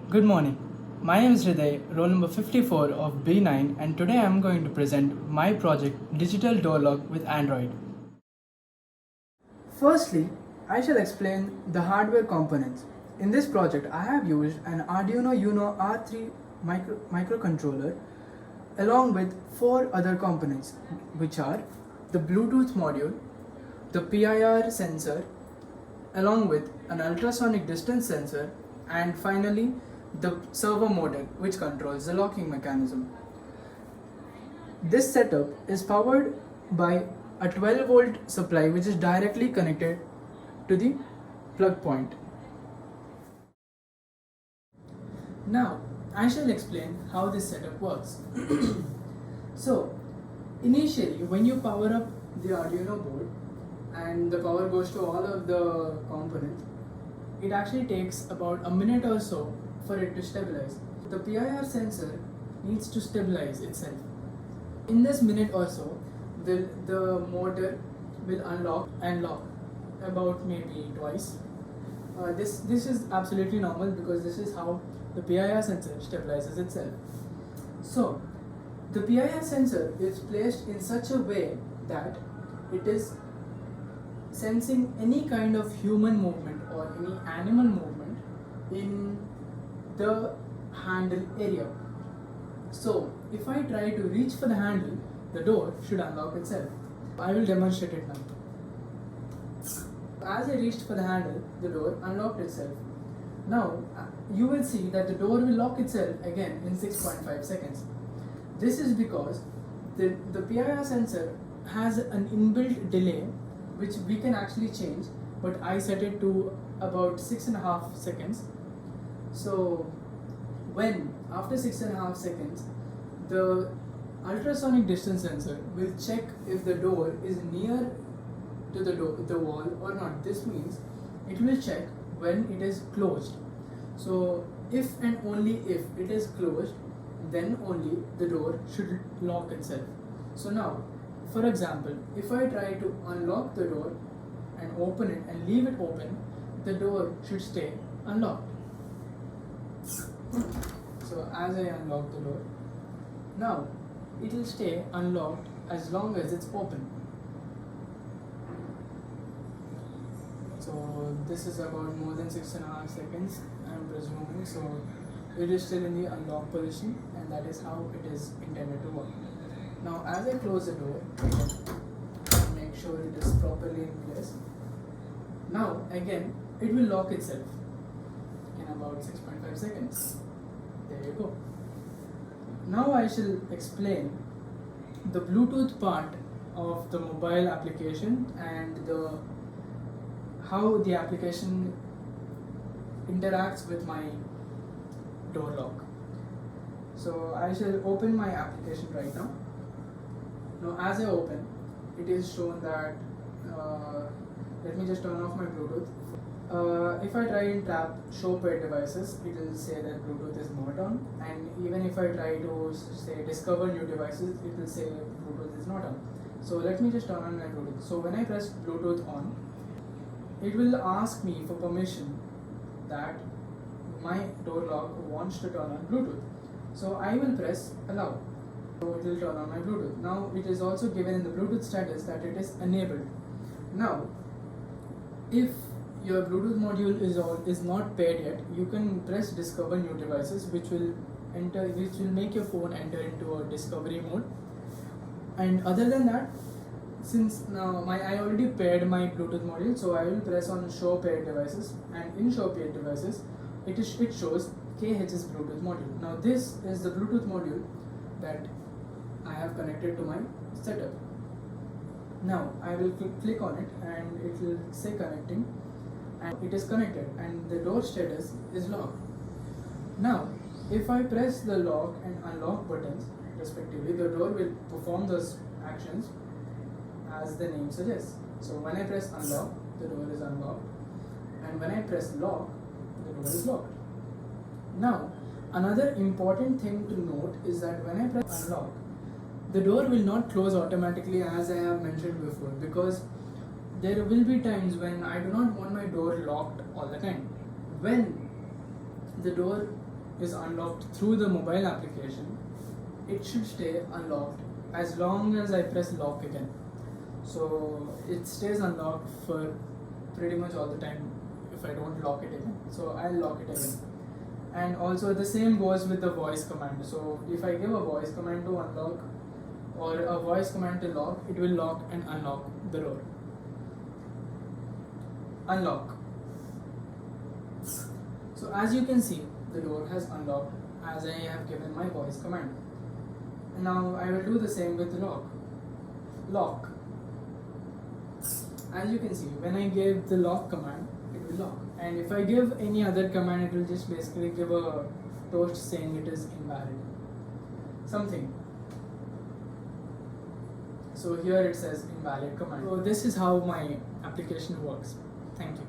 Good morning. My name is Hriday, roll number 54 of B9, and today I am going to present my project Digital Door Lock with Android. Firstly, I shall explain the hardware components. In this project, I have used an Arduino Uno R3 microcontroller along with four other components, which are the Bluetooth module, the PIR sensor, along with an ultrasonic distance sensor, and finally the servo motor which controls the locking mechanism. This setup is powered by a 12-volt supply which is directly connected to the plug point. Now I shall explain how this setup works. So initially, when you power up the Arduino board and the power goes to all of the components, it actually takes about a minute or so for it to stabilize. The PIR sensor needs to stabilize itself. In this minute or so, the motor will unlock and lock about maybe twice. This is absolutely normal because this is how the PIR sensor stabilizes itself. So the PIR sensor is placed in such a way that it is sensing any kind of human movement or any animal movement in the handle area. So if I try to reach for the handle, the door should unlock itself. I will demonstrate it now. As I reached for the handle, the door unlocked itself. Now you will see that the door will lock itself again in 6.5 seconds. This is because the PIR sensor has an inbuilt delay which we can actually change, but I set it to about 6.5 seconds. So when after 6.5 seconds, the ultrasonic distance sensor will check if the door is near to the wall or not. This means it will check when it is closed. So if and only if it is closed, then only the door should lock itself. So now, for example, if I try to unlock the door and open it and leave it open, the door should stay unlocked. So as I unlock the door, now it will stay unlocked as long as it's open. So this is about more than 6.5 seconds, I'm presuming. So it is still in the unlock position, and that is how it is intended to work. Now as I close the door, make sure it is properly in place. Now again, it will lock itself in about 6.5 seconds. There you go. Now I shall explain the Bluetooth part of the mobile application and how the application interacts with my door lock. So I shall open my application right now. Now as I open, it is shown that let me just turn off my Bluetooth. If I try and tap show paired devices, it will say that Bluetooth is not on, and even if I try to say discover new devices, it will say Bluetooth is not on. So let me just turn on my Bluetooth. So when I press Bluetooth on, it will ask me for permission that my door lock wants to turn on Bluetooth. So I will press allow. So it will turn on my Bluetooth. Now it is also given in the Bluetooth status that it is enabled. Now, if your Bluetooth module is not paired yet, you can press discover new devices, which will make your phone enter into a discovery mode. And other than that, since now I already paired my Bluetooth module, so I will press on show paired devices, and in show paired devices, it shows KH's Bluetooth module. Now this is the Bluetooth module that I have connected to my setup. Now I will click on it and it will say connecting, and it is connected and the door status is locked. Now if I press the lock and unlock buttons respectively, the door will perform those actions as the name suggests. So when I press unlock, the door is unlocked, and when I press lock, the door is locked. Now another important thing to note is that when I press unlock, the door will not close automatically as I have mentioned before, because there will be times when I do not want my door locked all the time. When the door is unlocked through the mobile application, it should stay unlocked as long as I press lock again. So it stays unlocked for pretty much all the time if I don't lock it again. So I'll lock it again. And also the same goes with the voice command. So if I give a voice command to unlock or a voice command to lock, it will lock and unlock the door. Unlock. So as you can see, the door has unlocked as I have given my voice command. Now I will do the same with lock. Lock. As you can see, when I give the lock command, it will lock. And if I give any other command, it will just basically give a toast saying it is invalid. Something. So here it says invalid command. So this is how my application works. Thank you.